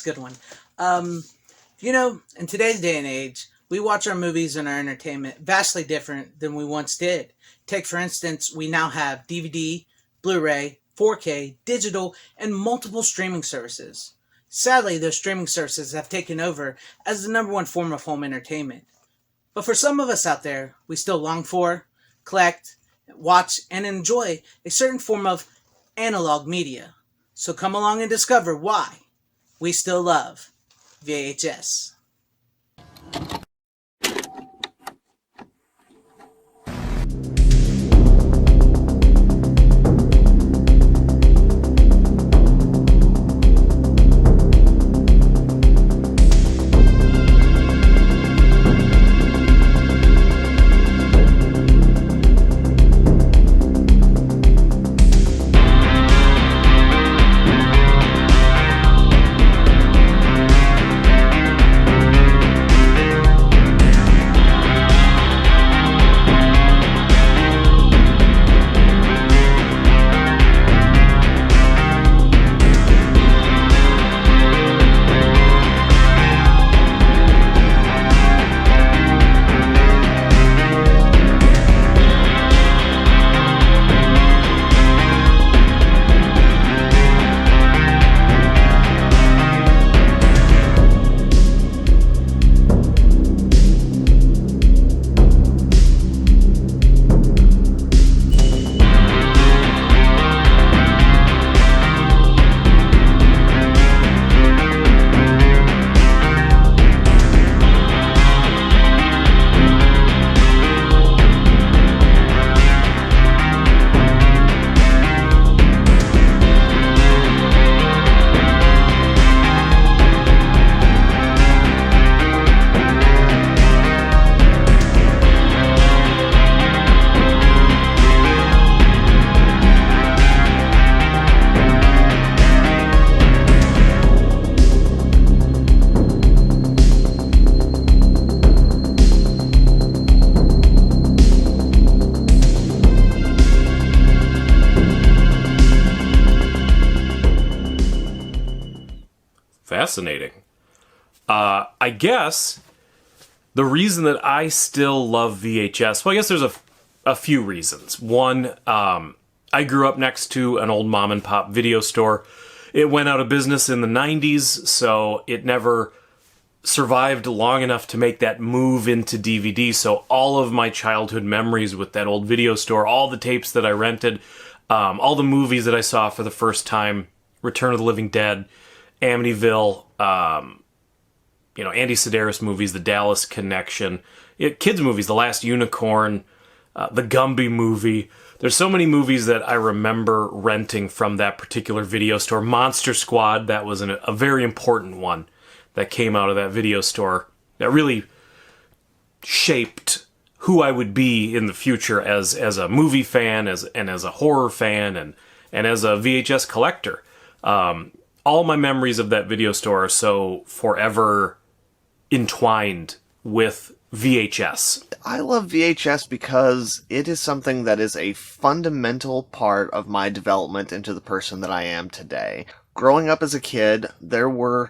that's a good one. In today's day and age, we watch our movies and our entertainment vastly different than we once did. Take, for instance, we now have DVD, Blu-ray, 4K, digital, and multiple streaming services. Sadly, those streaming services have taken over as the number one form of home entertainment. But for some of us out there, we still long for, collect, watch, and enjoy a certain form of analog media. So come along and discover why we still love VHS. Fascinating. I guess the reason that I still love VHS, well, I guess there's a few reasons. One, I grew up next to an old mom and pop video store. It went out of business in the 90s, so it never survived long enough to make that move into DVD. So all of my childhood memories with that old video store, all the tapes that I rented, all the movies that I saw for the first time, Return of the Living Dead, Amityville, Andy Sedaris movies, The Dallas Connection, kids movies, The Last Unicorn, the Gumby movie. There's so many movies that I remember renting from that particular video store. Monster Squad, that was a very important one that came out of that video store that really shaped who I would be in the future as a movie fan, as a horror fan, and as a VHS collector. All my memories of that video store are so forever entwined with VHS. I love VHS because it is something that is a fundamental part of my development into the person that I am today. Growing up as a kid, there were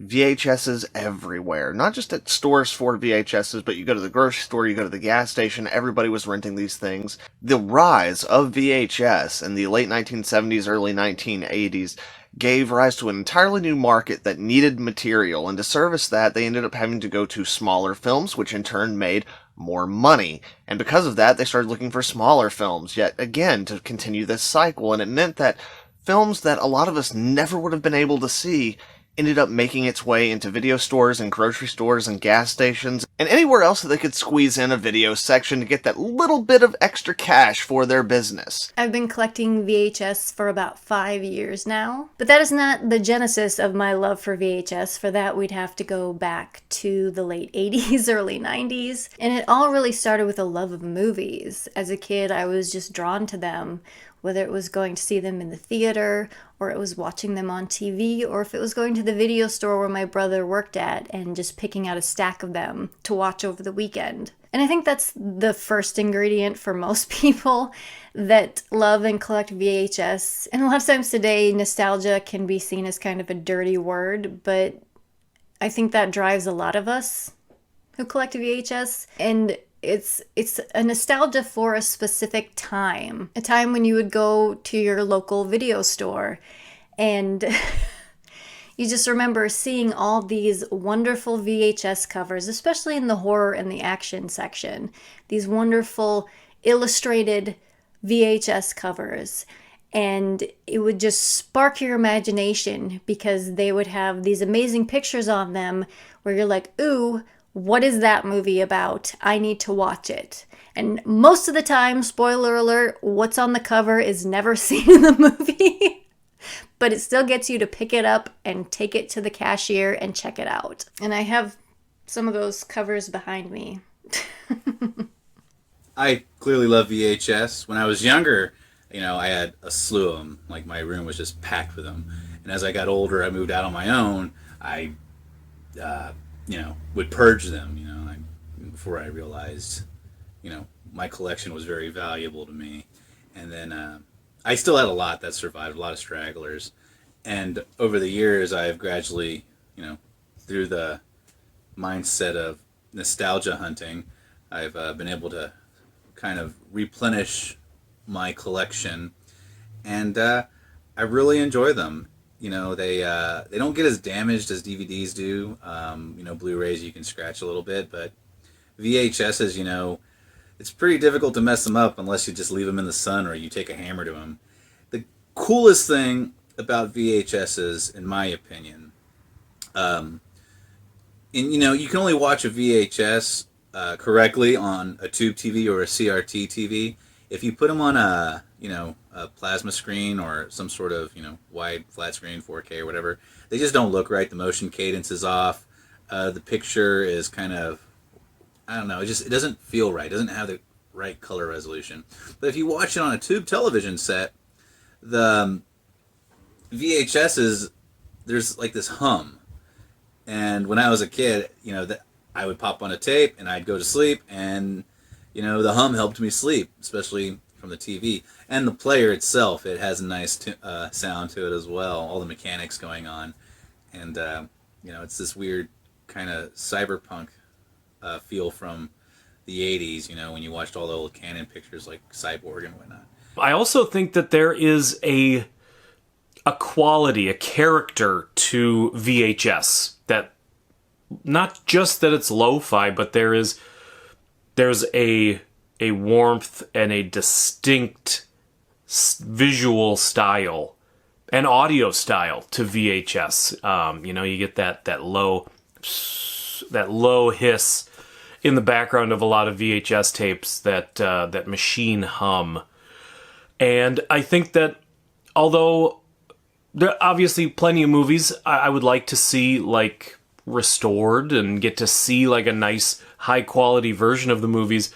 VHSs everywhere. Not just at stores for VHSs, but you go to the grocery store, you go to the gas station, everybody was renting these things. The rise of VHS in the late 1970s, early 1980s gave rise to an entirely new market that needed material, and to service that, they ended up having to go to smaller films, which in turn made more money. And because of that, they started looking for smaller films, yet again, to continue this cycle, and it meant that films that a lot of us never would have been able to see ended up making its way into video stores and grocery stores and gas stations and anywhere else that they could squeeze in a video section to get that little bit of extra cash for their business. I've been collecting VHS for about 5 years now, but that is not the genesis of my love for VHS. For that, we'd have to go back to the late 80s, early 90s, and it all really started with a love of movies. As a kid, I was just drawn to them, whether it was going to see them in the theater, or it was watching them on TV, or if it was going to the video store where my brother worked at and just picking out a stack of them to watch over the weekend. And I think that's the first ingredient for most people that love and collect VHS. And a lot of times today, nostalgia can be seen as kind of a dirty word, but I think that drives a lot of us who collect VHS. And it's a nostalgia for a specific time. A time when you would go to your local video store and you just remember seeing all these wonderful VHS covers, especially in the horror and the action section. These wonderful illustrated VHS covers. And it would just spark your imagination because they would have these amazing pictures on them where you're like, ooh, what is that movie about? I need to watch it. And most of the time, spoiler alert, what's on the cover is never seen in the movie. But it still gets you to pick it up and take it to the cashier and check it out. And I have some of those covers behind me. I clearly love VHS. When I was younger, I had a slew of them. Like, my room was just packed with them. And as I got older, I moved out on my own. I, would purge them, before I realized, my collection was very valuable to me. And then I still had a lot that survived, a lot of stragglers. And over the years, I've gradually, through the mindset of nostalgia hunting, I've been able to kind of replenish my collection, and I really enjoy them. They don't get as damaged as DVDs do. Blu-rays you can scratch a little bit, but VHSs, it's pretty difficult to mess them up unless you just leave them in the sun or you take a hammer to them. The coolest thing about VHSs, in my opinion, you can only watch a VHS correctly on a tube TV or a CRT TV. If you put them on a plasma screen or some sort of wide flat screen, 4K or whatever, they just don't look right. The motion cadence is off. The picture is kind of, I don't know, it doesn't feel right. It doesn't have the right color resolution. But if you watch it on a tube television set, the VHSs, there's like this hum. And when I was a kid, that I would pop on a tape and I'd go to sleep, and the hum helped me sleep, especially from the TV. And the player itself, it has a nice sound to it as well, all the mechanics going on. And, it's this weird kind of cyberpunk feel from the 80s, when you watched all the old Canon pictures like Cyborg and whatnot. I also think that there is a quality, a character to VHS that, not just that it's lo-fi, but there's a warmth and a distinct visual style and audio style to VHS. You get that low hiss in the background of a lot of VHS tapes, that machine hum. And I think that although there are obviously plenty of movies I would like to see like restored and get to see like a nice high quality version of the movies,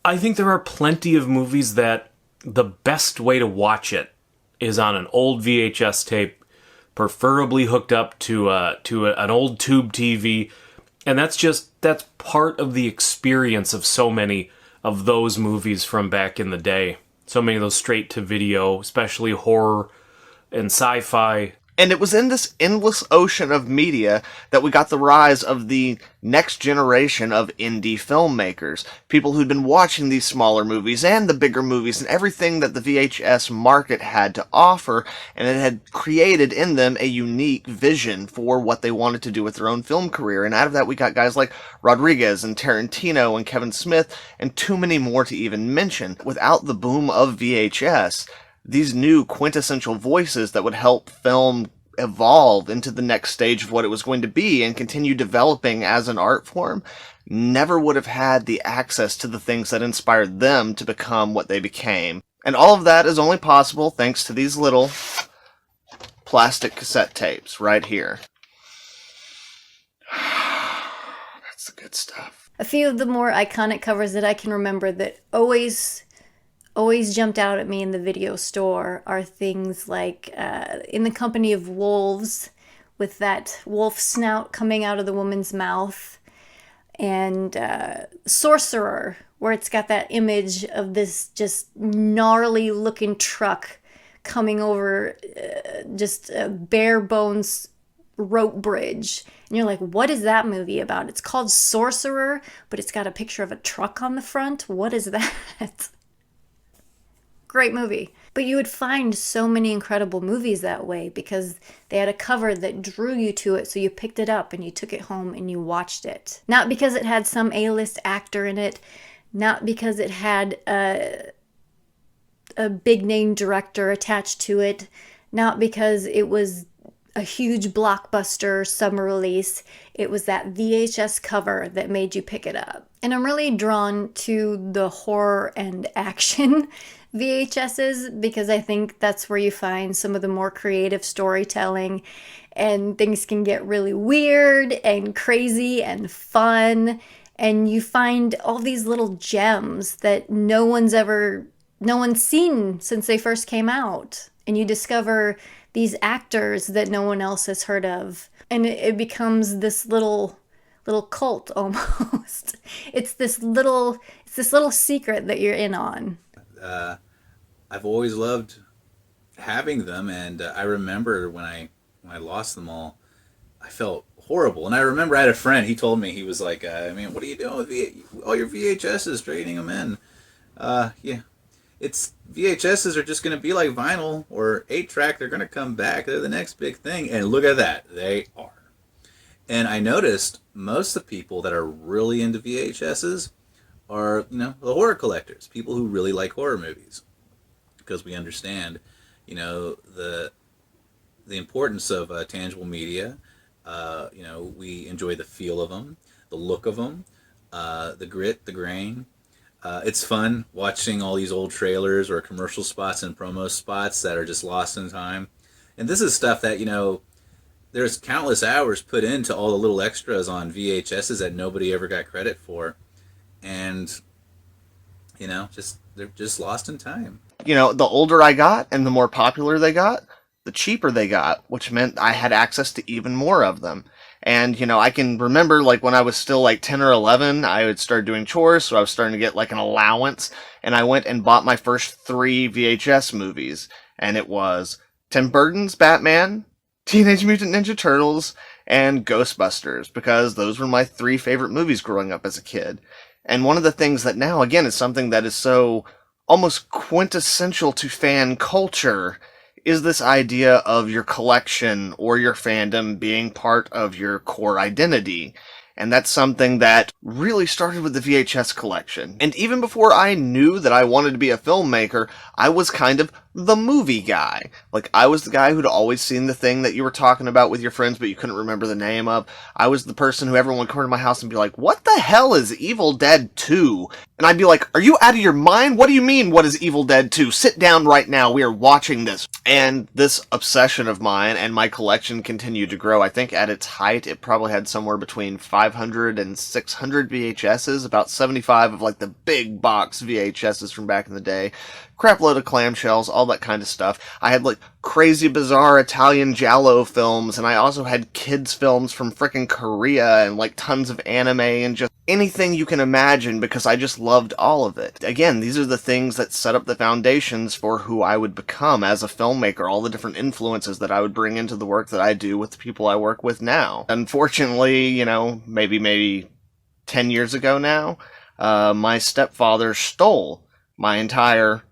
I think there are plenty of movies that the best way to watch it is on an old VHS tape, preferably hooked up to an old tube TV. And that's part of the experience of so many of those movies from back in the day. So many of those straight to video, especially horror and sci-fi. And it was in this endless ocean of media that we got the rise of the next generation of indie filmmakers. People who'd been watching these smaller movies and the bigger movies and everything that the VHS market had to offer, and it had created in them a unique vision for what they wanted to do with their own film career. And out of that we got guys like Rodriguez and Tarantino and Kevin Smith, and too many more to even mention. Without the boom of VHS, these new quintessential voices that would help film evolve into the next stage of what it was going to be and continue developing as an art form never would have had the access to the things that inspired them to become what they became. And all of that is only possible thanks to these little plastic cassette tapes right here. That's the good stuff. A few of the more iconic covers that I can remember that always jumped out at me in the video store are things like In the Company of Wolves, with that wolf snout coming out of the woman's mouth. and Sorcerer, where it's got that image of this just gnarly looking truck coming over just a bare bones rope bridge. And you're like, what is that movie about? It's called Sorcerer, but it's got a picture of a truck on the front. What is that? Great movie. But you would find so many incredible movies that way because they had a cover that drew you to it, so you picked it up and you took it home and you watched it. Not because it had some A-list actor in it, not because it had a big name director attached to it, not because it was a huge blockbuster summer release. It was that VHS cover that made you pick it up. And I'm really drawn to the horror and action VHSs because I think that's where you find some of the more creative storytelling, and things can get really weird and crazy and fun, and you find all these little gems that no one's seen since they first came out, and you discover these actors that no one else has heard of, and it becomes this little cult almost. It's this little secret that you're in on. I've always loved having them, and I remember when I lost them all, I felt horrible. And I remember I had a friend. He told me, he was like, "What are you doing with all your VHSs, trading them in?" Yeah, it's VHSs are just going to be like vinyl or 8-track. They're going to come back. They're the next big thing. And look at that, they are. And I noticed most of the people that are really into VHSs are, the horror collectors, people who really like horror movies. Because we understand, the importance of tangible media. We enjoy the feel of them, the look of them, the grit, the grain. It's fun watching all these old trailers or commercial spots and promo spots that are just lost in time. And this is stuff that, there's countless hours put into all the little extras on VHSs that nobody ever got credit for. And, they're just lost in time. The older I got and the more popular they got, the cheaper they got, which meant I had access to even more of them. And, I can remember, when I was still, 10 or 11, I would start doing chores, so I was starting to get, an allowance, and I went and bought my first 3 VHS movies, and it was Tim Burton's Batman, Teenage Mutant Ninja Turtles, and Ghostbusters, because those were my 3 favorite movies growing up as a kid. And one of the things that now, again, is something that is so almost quintessential to fan culture is this idea of your collection or your fandom being part of your core identity. And that's something that really started with the VHS collection. And even before I knew that I wanted to be a filmmaker, I was kind of the movie guy. I was the guy who'd always seen the thing that you were talking about with your friends, but you couldn't remember the name of. I was the person who everyone would come to my house and be like, "What the hell is Evil Dead 2?" And I'd be like, "Are you out of your mind? What do you mean, what is Evil Dead 2? Sit down right now, we are watching this." And this obsession of mine and my collection continued to grow. I think at its height, it probably had somewhere between 500 and 600 VHSs, about 75 of the big box VHSs from back in the day. Crap load of clamshells, all that kind of stuff. I had crazy bizarre Italian giallo films, and I also had kids films from frickin' Korea and tons of anime and just anything you can imagine because I just loved all of it. Again, these are the things that set up the foundations for who I would become as a filmmaker, all the different influences that I would bring into the work that I do with the people I work with now. Unfortunately, maybe 10 years ago now, my stepfather stole my entire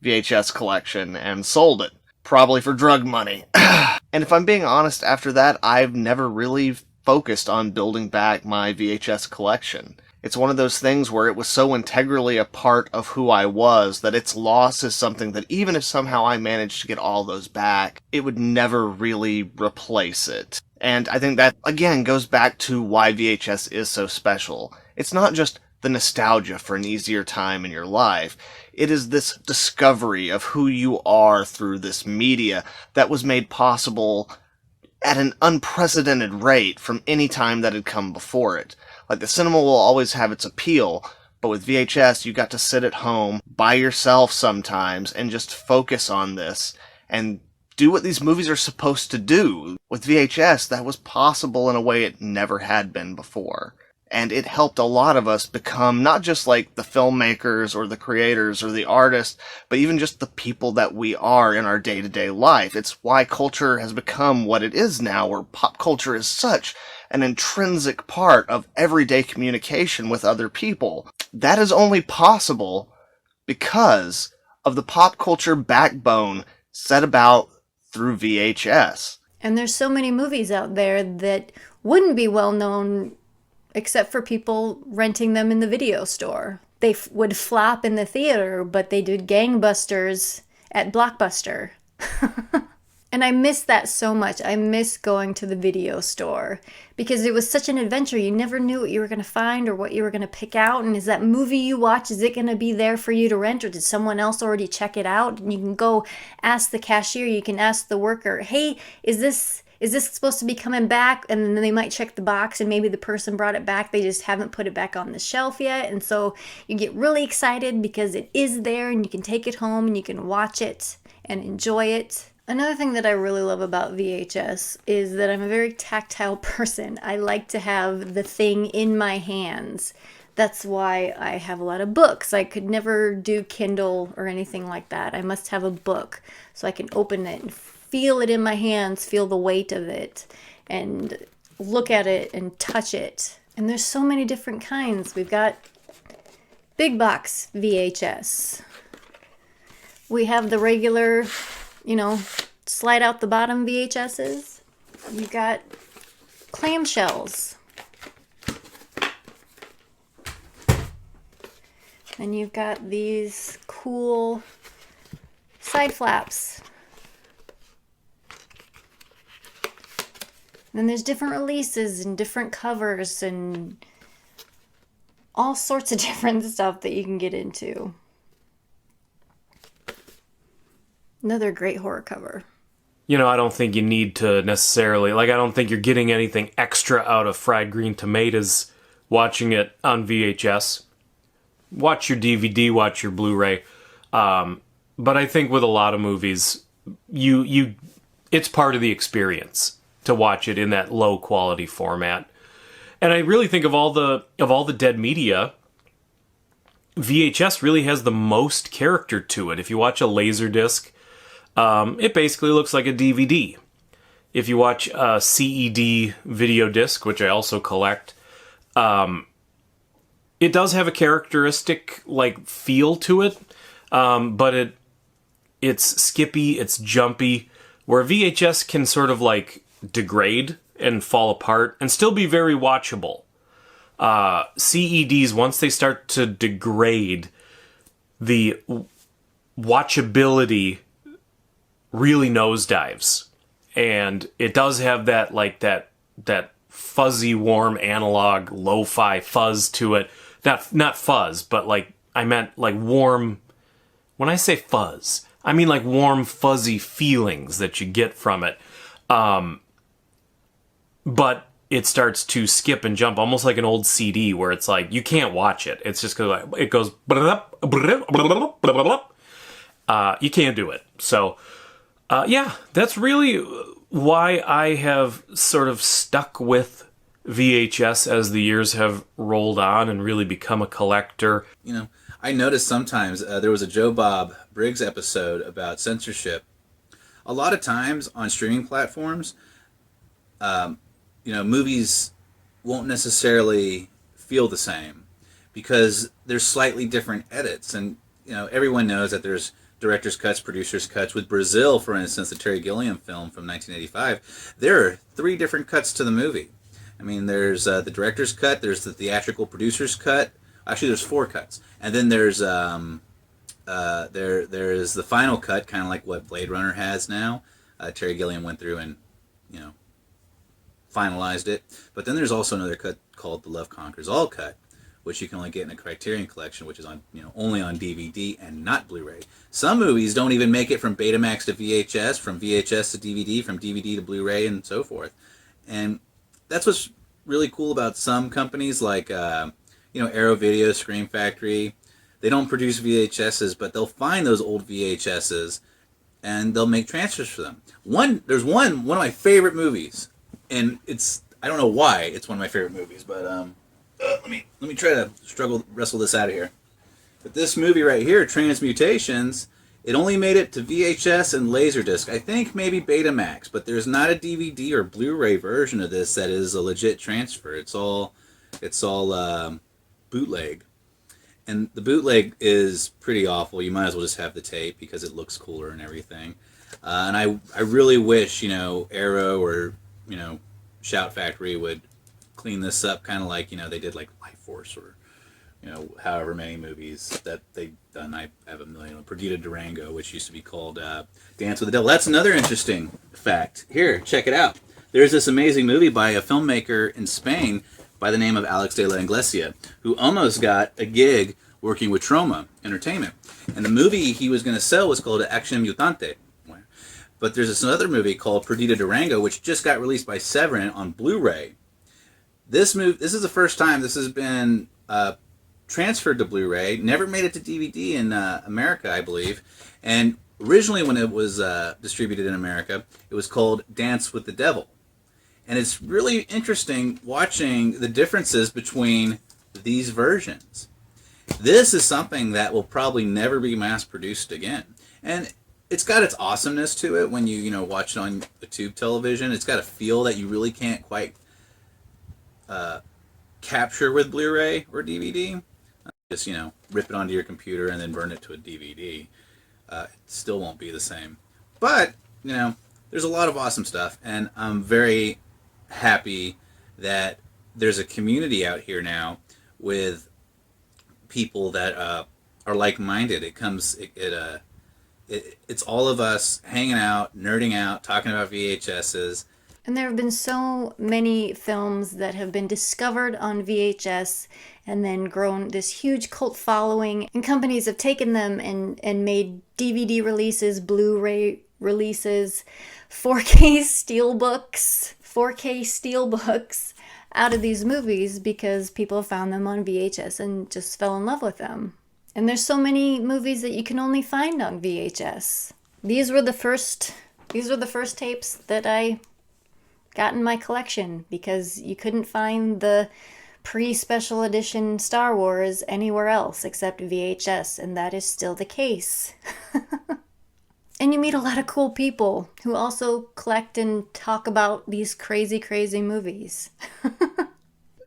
VHS collection and sold it, probably for drug money. And if I'm being honest, after that, I've never really focused on building back my VHS collection. It's one of those things where it was so integrally a part of who I was that its loss is something that even if somehow I managed to get all those back, it would never really replace it. And I think that, again, goes back to why VHS is so special. It's not just the nostalgia for an easier time in your life. It is this discovery of who you are through this media that was made possible at an unprecedented rate from any time that had come before it. The cinema will always have its appeal, but with VHS, you got to sit at home by yourself sometimes and just focus on this and do what these movies are supposed to do. With VHS, that was possible in a way it never had been before. and it helped a lot of us become not just like the filmmakers or the creators or the artists, but even just the people that we are in our day-to-day life. It's why culture has become what it is now, where pop culture is such an intrinsic part of everyday communication with other people. That is only possible because of the pop culture backbone set about through VHS. And there's so many movies out there that wouldn't be well known except for people renting them in the video store. They would flop in the theater, but they did gangbusters at Blockbuster. And I miss that so much. I miss going to the video store because it was such an adventure. You never knew what you were going to find or what you were going to pick out. And is that movie you watch, is it going to be there for you to rent, or did someone else already check it out? And you can go ask the cashier, you can ask the worker, hey, is this supposed to be coming back? And then they might check the box and maybe the person brought it back. They just haven't put it back on the shelf yet. And so you get really excited because it is there and you can take it home and you can watch it and enjoy it. Another thing that I really love about VHS is that I'm a very tactile person. I like to have the thing in my hands. That's why I have a lot of books. I could never do Kindle or anything like that. I must have a book so I can open it and feel it in my hands, feel the weight of it, and look at it and touch it. And there's so many different kinds. We've got big box VHS. We have the regular, slide out the bottom VHSs. You've got clamshells. And you've got these cool side flaps. Then there's different releases and different covers and all sorts of different stuff that you can get into. Another great horror cover. I don't think you need to necessarily, I don't think you're getting anything extra out of Fried Green Tomatoes watching it on VHS. Watch your DVD, watch your Blu-ray. But I think with a lot of movies, it's part of the experience to watch it in that low quality format. And I really think of all the dead media, VHS really has the most character to it. If you watch a Laserdisc, it basically looks like a DVD. If you watch a CED video disc, which I also collect, it does have a characteristic feel to it, but it's skippy, it's jumpy, where VHS can sort of degrade and fall apart and still be very watchable. CEDs, once they start to degrade, the watchability really nosedives, and it does have that fuzzy, warm analog lo-fi fuzz to it. Not fuzz, but I meant warm. When I say fuzz, I mean warm, fuzzy feelings that you get from it. But it starts to skip and jump, almost like an old CD, where it's you can't watch it. It's just because it goes. You can't do it. So, that's really why I have sort of stuck with VHS as the years have rolled on and really become a collector. I noticed sometimes there was a Joe Bob Briggs episode about censorship. A lot of times on streaming platforms, movies won't necessarily feel the same because there's slightly different edits. And, everyone knows that there's director's cuts, producer's cuts. With Brazil, for instance, the Terry Gilliam film from 1985, there are 3 different cuts to the movie. I mean, there's the director's cut, there's the theatrical producer's cut. Actually, there's 4 cuts. And then there's there's the final cut, kind of like what Blade Runner has now. Terry Gilliam went through and, finalized it. But then there's also another cut called the Love Conquers All cut, which you can only get in a Criterion collection, which is on only on DVD and not Blu-ray. Some movies don't even make it from Betamax to VHS, from VHS to DVD, from DVD to Blu-ray, and so forth. And that's what's really cool about some companies like Arrow Video, Scream Factory. They don't produce VHSs, but they'll find those old VHSs and they'll make transfers for them. There's one of my favorite movies, and I don't know why it's one of my favorite movies, but let me try to wrestle this out of here. But this movie right here, Transmutations, it only made it to VHS and Laserdisc. I think maybe Betamax, but there's not a DVD or Blu-ray version of this that is a legit transfer. It's all bootleg. And the bootleg is pretty awful. You might as well just have the tape because it looks cooler and everything. And I really wish, Arrow or, Shout Factory would clean this up, kind of like, they did like Life Force or, however many movies that they've done. I have a million. Perdita Durango, which used to be called Dance with the Devil. That's another interesting fact. Here, check it out. There's this amazing movie by a filmmaker in Spain by the name of Alex de la Iglesia, who almost got a gig working with Troma Entertainment. And the movie he was going to sell was called Action Mutante. But there's this other movie called Perdita Durango, which just got released by Severin on Blu-ray. This is the first time this has been transferred to Blu-ray. Never made it to DVD in America, I believe. And originally when it was distributed in America, it was called Dance with the Devil. And it's really interesting watching the differences between these versions. This is something that will probably never be mass-produced again. And it's got its awesomeness to it when you watch it on a tube television. It's got a feel that you really can't quite capture with Blu-ray or DVD. Just, rip it onto your computer and then burn it to a DVD. It still won't be the same. But, there's a lot of awesome stuff, and I'm very happy that there's a community out here now with people that are like-minded. It's all of us hanging out, nerding out, talking about VHSs. And there have been so many films that have been discovered on VHS and then grown this huge cult following, and companies have taken them and made DVD releases, Blu-ray releases, 4K steelbooks out of these movies because people found them on VHS and just fell in love with them. And there's so many movies that you can only find on VHS. These were the first tapes that I got in my collection because you couldn't find the pre-special edition Star Wars anywhere else except VHS, and that is still the case. And you meet a lot of cool people who also collect and talk about these crazy, crazy movies.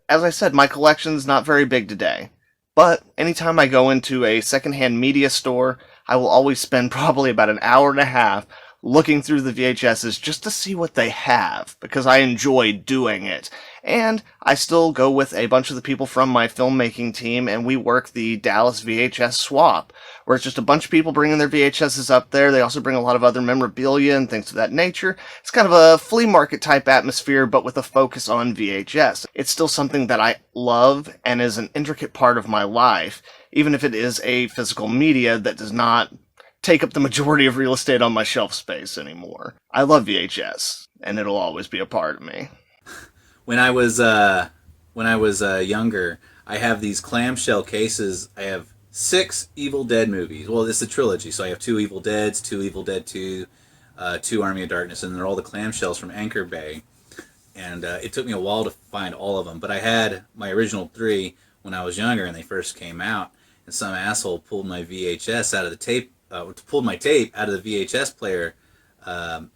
As I said, my collection's not very big today. But anytime I go into a secondhand media store, I will always spend probably about an hour and a half looking through the VHSs just to see what they have, because I enjoy doing it. And I still go with a bunch of the people from my filmmaking team, and we work the Dallas VHS swap, where it's just a bunch of people bringing their VHSs up there. They also bring a lot of other memorabilia and things of that nature. It's kind of a flea market type atmosphere, but with a focus on VHS. It's still something that I love and is an intricate part of my life, even if it is a physical media that does not take up the majority of real estate on my shelf space anymore. I love VHS, and it'll always be a part of me. When I was younger, I have these clamshell cases. I have 6 Evil Dead movies. Well, it's a trilogy, so I have 2 Evil Deads, 2 Evil Dead 2, 2 Army of Darkness, and they're all the clamshells from Anchor Bay. And it took me a while to find all of them, but I had my original 3 when I was younger, and they first came out. And some asshole pulled my VHS out of the tape. Pulled my tape out of the VHS player, or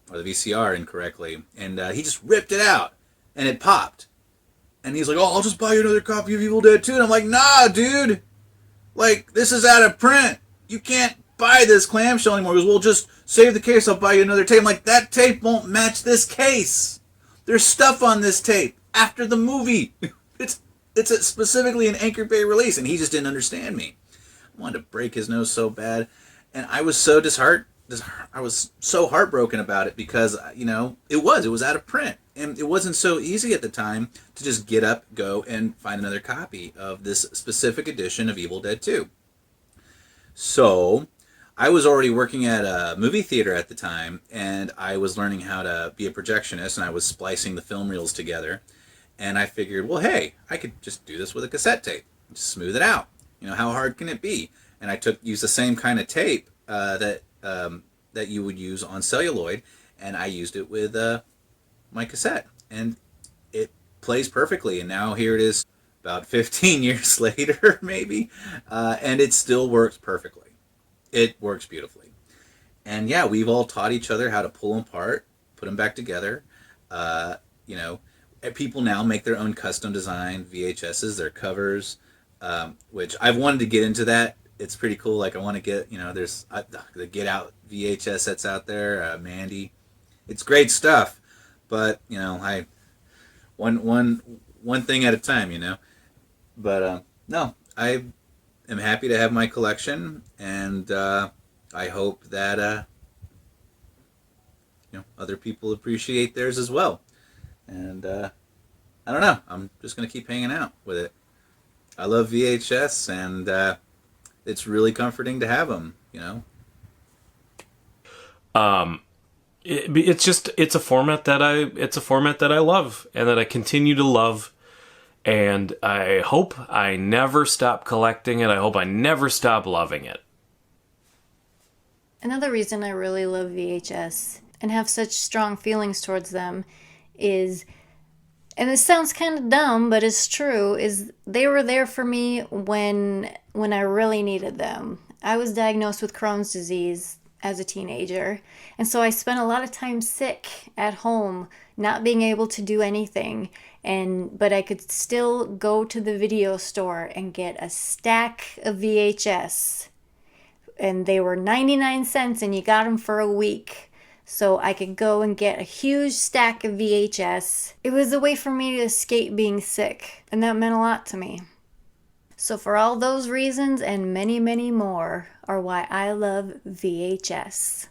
the VCR incorrectly, and he just ripped it out, and it popped. And he's like, "Oh, I'll just buy you another copy of Evil Dead 2." And I'm like, "Nah, dude. Like, this is out of print. You can't buy this clamshell anymore." He goes, "Well, just save the case. I'll buy you another tape." I'm like, "That tape won't match this case. There's stuff on this tape after the movie. It's specifically an Anchor Bay release." And he just didn't understand me. I wanted to break his nose so bad, and I was so I was so heartbroken about it because it was out of print, and it wasn't so easy at the time to just get up, go, and find another copy of this specific edition of Evil Dead 2. So I was already working at a movie theater at the time, and I was learning how to be a projectionist, and I was splicing the film reels together, and I figured, well, hey, I could just do this with a cassette tape, just smooth it out. How hard can it be? And I used the same kind of tape that you would use on celluloid, and I used it with my cassette, and it plays perfectly. And now here it is, about 15 years later, maybe, and it still works perfectly. It works beautifully. And yeah, we've all taught each other how to pull them apart, put them back together. You know, people now make their own custom design VHSs, their covers, which I've wanted to get into that. It's pretty cool. Like I want to get, you know, there's the Get Out VHS that's out there, Mandy. It's great stuff, but you know, one thing at a time, you know. But no, I am happy to have my collection, and I hope that you know, other people appreciate theirs as well. And I don't know, I'm just gonna keep hanging out with it. I love VHS, and it's really comforting to have them. You know. It's a format that I love and that I continue to love, and I hope I never stop collecting it. I hope I never stop loving it. Another reason I really love VHS and have such strong feelings towards them is, and this sounds kind of dumb, but it's true, is they were there for me when I really needed them. I was diagnosed with Crohn's disease as a teenager, and so I spent a lot of time sick at home, not being able to do anything, but I could still go to the video store and get a stack of VHS, and they were 99 cents and you got them for a week. So I could go and get a huge stack of VHS. It was a way for me to escape being sick, and that meant a lot to me. So for all those reasons and many, many more are why I love VHS.